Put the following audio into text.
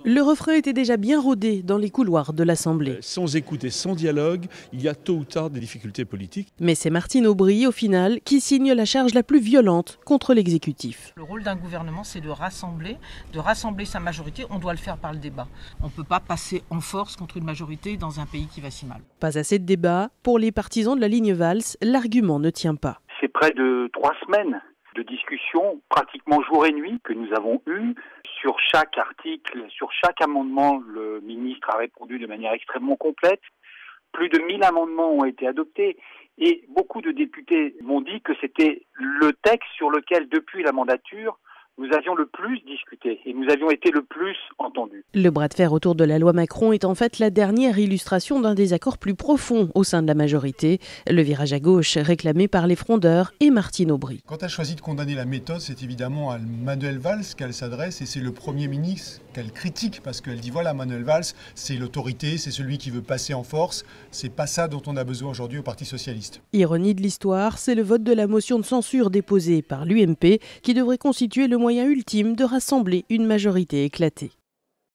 Le refrain était déjà bien rodé dans les couloirs de l'Assemblée. Sans écoute et sans dialogue, il y a tôt ou tard des difficultés politiques. Mais c'est Martine Aubry, au final, qui signe la charge la plus violente contre l'exécutif. Le rôle d'un gouvernement, c'est de rassembler sa majorité. On doit le faire par le débat. On ne peut pas passer en force contre une majorité dans un pays qui va si mal. Pas assez de débat. Pour les partisans de la ligne Valls, l'argument ne tient pas. C'est près de 3 semaines de discussions, pratiquement jour et nuit, que nous avons eues. Sur chaque article, sur chaque amendement, le ministre a répondu de manière extrêmement complète. Plus de 1000 amendements ont été adoptés et beaucoup de députés m'ont dit que c'était le texte sur lequel, depuis la mandature, nous avions le plus discuté et nous avions été le plus entendus. Le bras de fer autour de la loi Macron est en fait la dernière illustration d'un désaccord plus profond au sein de la majorité. Le virage à gauche réclamé par les frondeurs et Martine Aubry. Quand elle a choisi de condamner la méthode, c'est évidemment à Manuel Valls qu'elle s'adresse et c'est le Premier ministre qu'elle critique parce qu'elle dit voilà, Manuel Valls, c'est l'autorité, c'est celui qui veut passer en force. C'est pas ça dont on a besoin aujourd'hui au Parti socialiste. Ironie de l'histoire, c'est le vote de la motion de censure déposée par l'UMP qui devrait constituer le moyen ultime de rassembler une majorité éclatée.